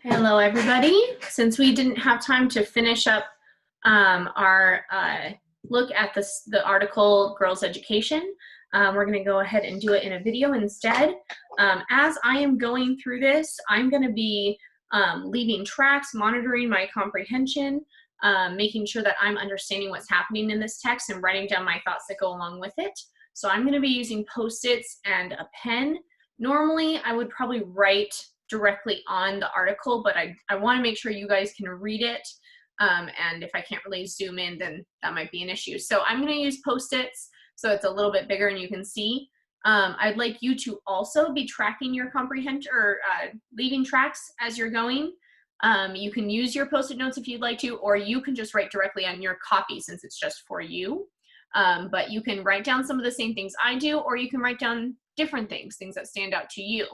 Hello, everybody. Since we didn't have time to finish up our look at the article Girls Education, we're going to go ahead and do it in a video instead. As I am going through this, I'm going to be leaving tracks, monitoring my comprehension, making sure that I'm understanding what's happening in this text and writing down my thoughts that go along with it. So I'm going to be using Post-its and a pen. Normally, I would probably write directly on the article, but I want to make sure you guys can read it. And if I can't really zoom in, then that might be an issue. So I'm going to use Post-its so it's a little bit bigger and you can see. I'd like you to also be tracking your comprehension or leaving tracks as you're going. You can use your Post-it notes if you'd like to, or you can just write directly on your copy since it's just for you. But you can write down some of the same things I do, or you can write down different things that stand out to you.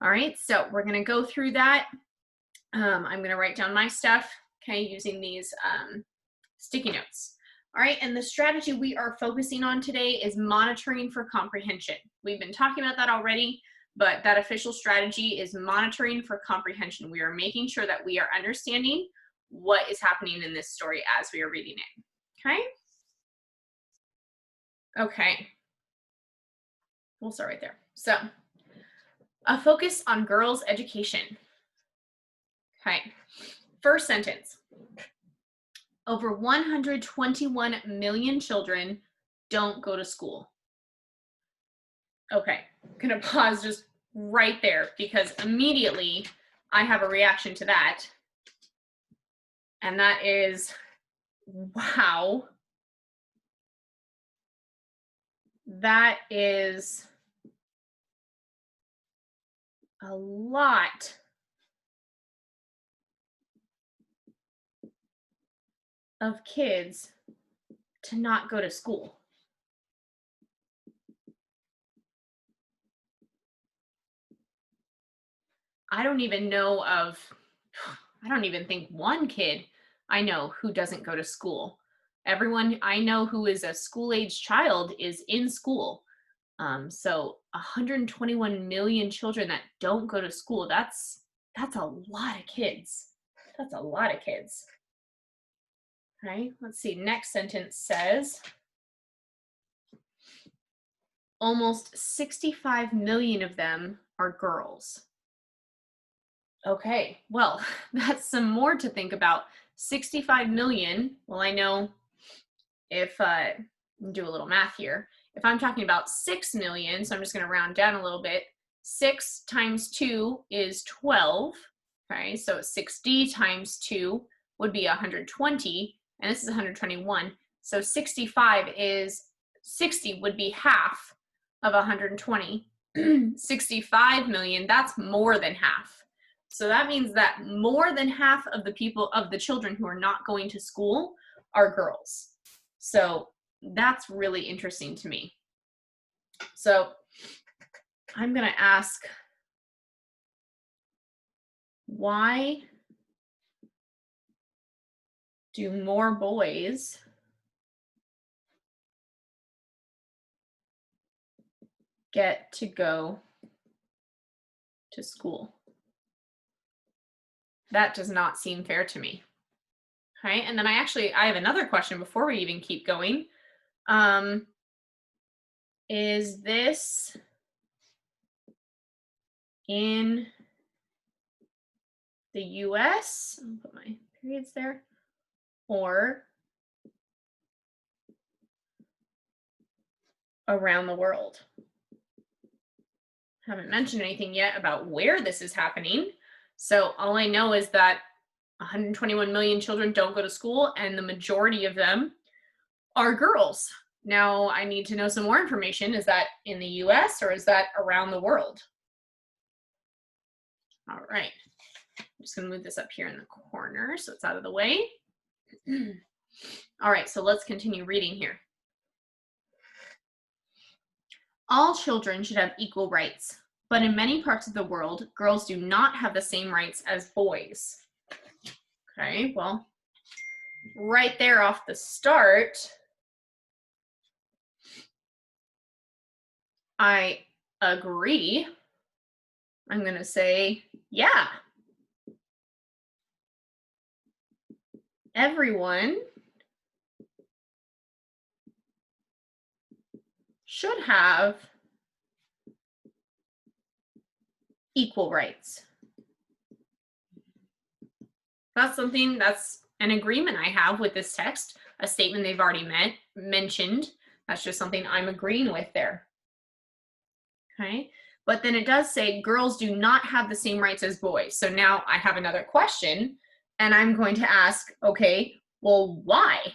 All right, so we're gonna go through that. I'm gonna write down my stuff, okay, using these sticky notes. All right, and the strategy we are focusing on today is monitoring for comprehension. We've been talking about that already, but that official strategy is monitoring for comprehension. We are making sure that we are understanding what is happening in this story as we are reading it, okay? Okay, we'll start right there. So, a focus on girls' education. Okay, first sentence. Over 121 million children don't go to school. Okay, I'm gonna pause just right there because immediately I have a reaction to that. And that is, wow. That is a lot of kids to not go to school. I don't even think one kid I know who doesn't go to school. Everyone I know who is a school-age child is in school. So 121 million children that don't go to school, that's a lot of kids. That's a lot of kids. Right? Let's see. Next sentence says, almost 65 million of them are girls. Okay, well, that's some more to think about. 65 million, well, I know if, do a little math here. If I'm talking about 6 million, so I'm just going to round down a little bit, 6 times 2 is 12, okay? So 60 times 2 would be 120, and this is 121. So 60 would be half of 120. 65 million, that's more than half. So that means that more than half of the children who are not going to school are girls. So that's really interesting to me. So I'm going to ask, why do more boys get to go to school? That does not seem fair to me. Okay, and then I have another question before we even keep going. Is this in the US? I'll put my periods there. Or around the world? Haven't mentioned anything yet about where this is happening. So all I know is that 121 million children don't go to school and the majority of them are girls. Now I need to know some more information. Is that in the US or is that around the world? All right, I'm just gonna move this up here in the corner so it's out of the way. All right, so let's continue reading here. All children should have equal rights, but in many parts of the world, girls do not have the same rights as boys. Okay, well, right there off the start, I agree. I'm going to say, yeah, everyone should have equal rights. That's something, that's an agreement I have with this text, a statement they've already mentioned. That's just something I'm agreeing with there. Okay, but then it does say girls do not have the same rights as boys. So now I have another question, and I'm going to ask, okay, well, why?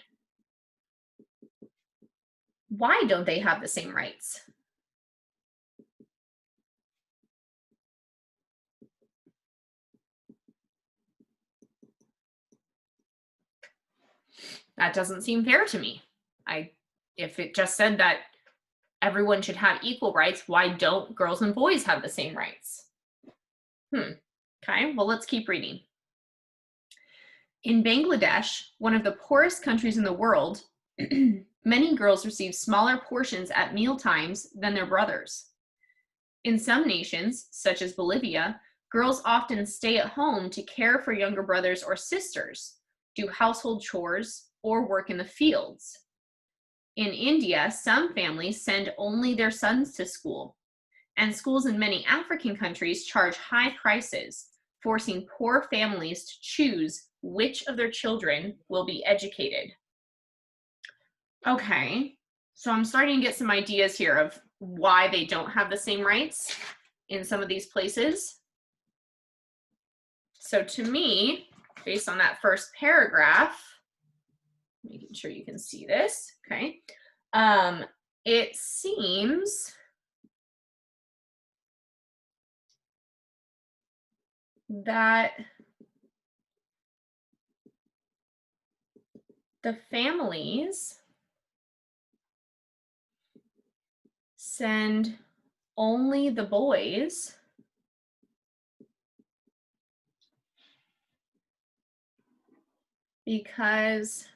Why don't they have the same rights? That doesn't seem fair to me. If it just said that everyone should have equal rights, why don't girls and boys have the same rights? Okay, well, let's keep reading. In Bangladesh, one of the poorest countries in the world, many girls receive smaller portions at meal times than their brothers. In some nations, such as Bolivia, girls often stay at home to care for younger brothers or sisters, do household chores, or work in the fields. In India, some families send only their sons to school, and schools in many African countries charge high prices, forcing poor families to choose which of their children will be educated. Okay, so I'm starting to get some ideas here of why they don't have the same rights in some of these places. So to me, based on that first paragraph, making sure you can see this, okay, it seems that the families send only the boys because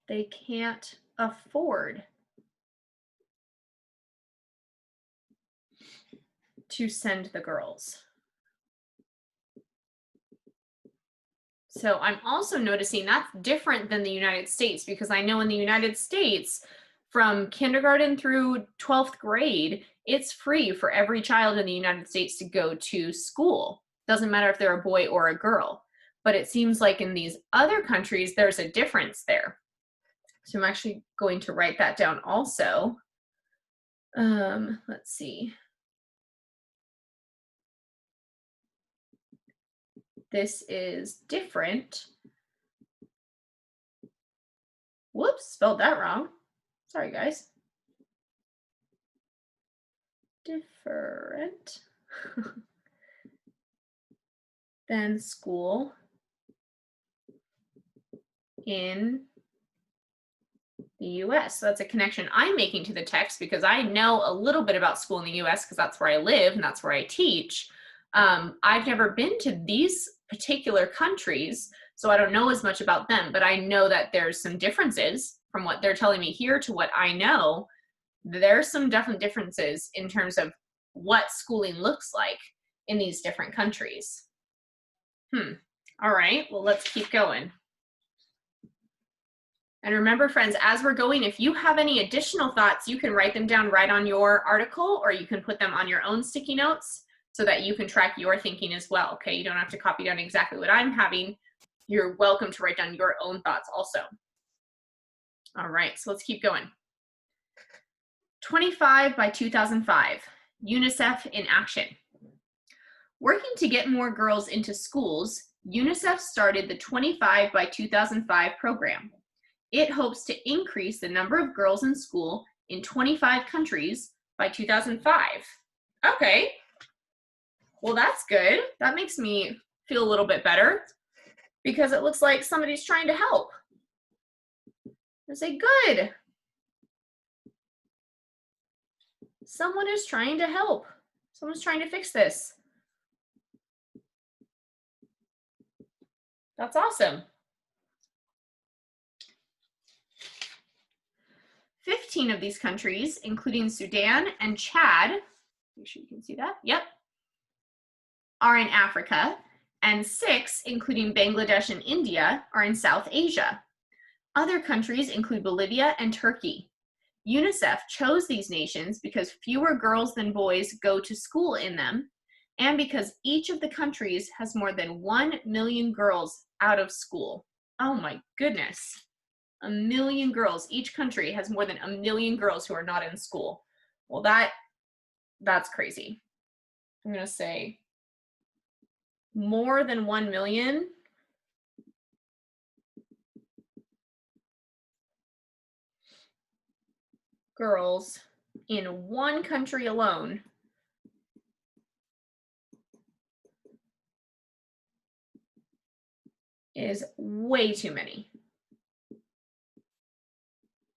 they can't afford to send the girls. So I'm also noticing that's different than the United States, because I know in the United States, from kindergarten through 12th grade, it's free for every child in the United States to go to school. Doesn't matter if they're a boy or a girl. But it seems like in these other countries, there's a difference there. So I'm actually going to write that down also. Let's see. This is different. Whoops, spelled that wrong. Sorry, guys. Different than school in the US. So that's a connection I'm making to the text because I know a little bit about school in the US because that's where I live and that's where I teach. I've never been to these particular countries, so I don't know as much about them, but I know that there's some differences from what they're telling me here to what I know. There's some definite differences in terms of what schooling looks like in these different countries. All right, well, let's keep going. And remember, friends, as we're going, if you have any additional thoughts, you can write them down right on your article, or you can put them on your own sticky notes so that you can track your thinking as well, okay? You don't have to copy down exactly what I'm having. You're welcome to write down your own thoughts also. All right, so let's keep going. 25 by 2005, UNICEF in action. Working to get more girls into schools, UNICEF started the 25 by 2005 program. It hopes to increase the number of girls in school in 25 countries by 2005. Okay, well, that's good. That makes me feel a little bit better because it looks like somebody's trying to help. I say, good. Someone is trying to help. Someone's trying to fix this. That's awesome. 15 of these countries, including Sudan and Chad, make sure you can see that, yep, are in Africa, and 6, including Bangladesh and India, are in South Asia. Other countries include Bolivia and Turkey. UNICEF chose these nations because fewer girls than boys go to school in them, and because each of the countries has more than 1 million girls out of school. Oh my goodness. 1 million girls. Each country has more than 1 million girls who are not in school. Well, that's crazy. I'm going to say more than 1 million girls in one country alone is way too many.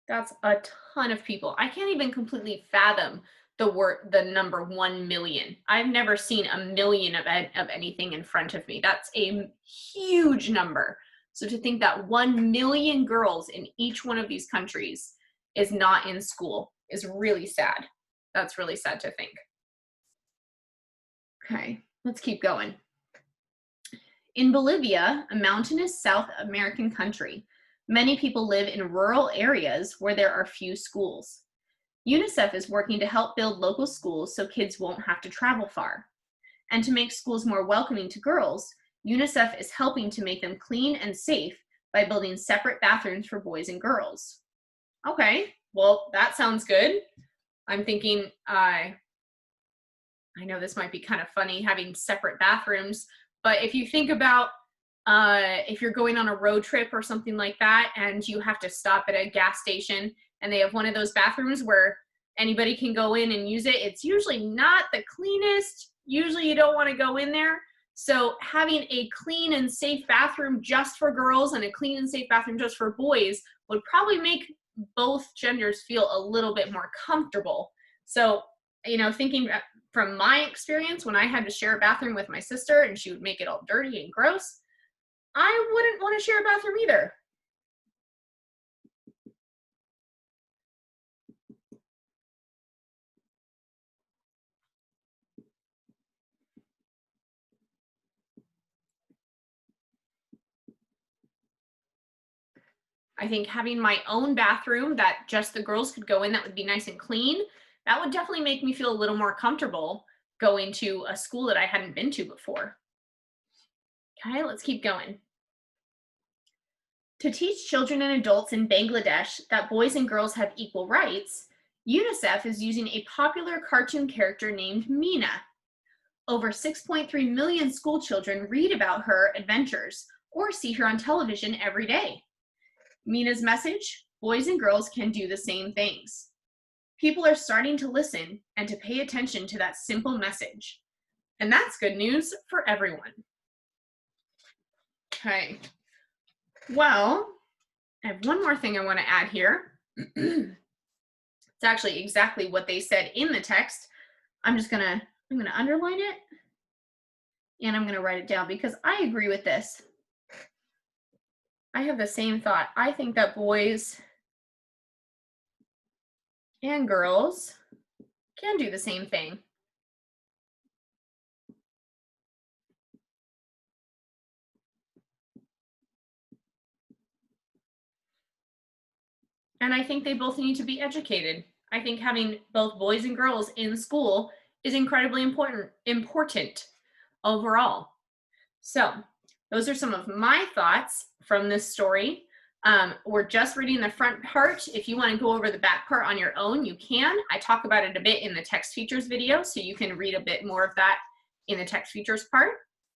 That's a ton of people. I can't even completely fathom the number 1 million. I've never seen 1 million of anything in front of me. That's a huge number. So to think that 1 million girls in each one of these countries is not in school is really sad. That's really sad to think. Okay, let's keep going. In Bolivia, a mountainous South American country, many people live in rural areas where there are few schools. UNICEF is working to help build local schools so kids won't have to travel far. And to make schools more welcoming to girls, UNICEF is helping to make them clean and safe by building separate bathrooms for boys and girls. Okay, well, that sounds good. I'm thinking, I know this might be kind of funny having separate bathrooms, but if you think about if you're going on a road trip or something like that and you have to stop at a gas station and they have one of those bathrooms where anybody can go in and use it, it's usually not the cleanest. Usually you don't want to go in there. So having a clean and safe bathroom just for girls and a clean and safe bathroom just for boys would probably make both genders feel a little bit more comfortable. So, you know, thinking from my experience, when I had to share a bathroom with my sister and she would make it all dirty and gross, I wouldn't want to share a bathroom either. I think having my own bathroom that just the girls could go in that would be nice and clean, that would definitely make me feel a little more comfortable going to a school that I hadn't been to before. Okay, let's keep going. To teach children and adults in Bangladesh that boys and girls have equal rights, UNICEF is using a popular cartoon character named Mina. Over 6.3 million school children read about her adventures or see her on television every day. Mina's message: boys and girls can do the same things. People are starting to listen and to pay attention to that simple message. And that's good news for everyone. Okay. Well, I have one more thing I want to add here. It's actually exactly what they said in the text. I'm gonna underline it and I'm gonna write it down because I agree with this. I have the same thought. I think that boys and girls can do the same thing. And I think they both need to be educated. I think having both boys and girls in school is incredibly important overall. So those are some of my thoughts from this story. We're just reading the front part. If you want to go over the back part on your own, you can. I talk about it a bit in the text features video, so you can read a bit more of that in the text features part.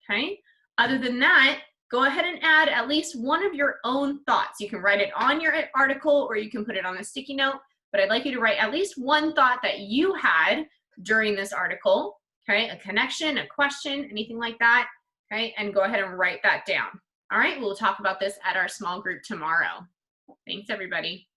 Okay. Other than that, go ahead and add at least one of your own thoughts. You can write it on your article or you can put it on a sticky note, but I'd like you to write at least one thought that you had during this article, okay? A connection, a question, anything like that, okay? And go ahead and write that down. All right, we'll talk about this at our small group tomorrow. Thanks, everybody.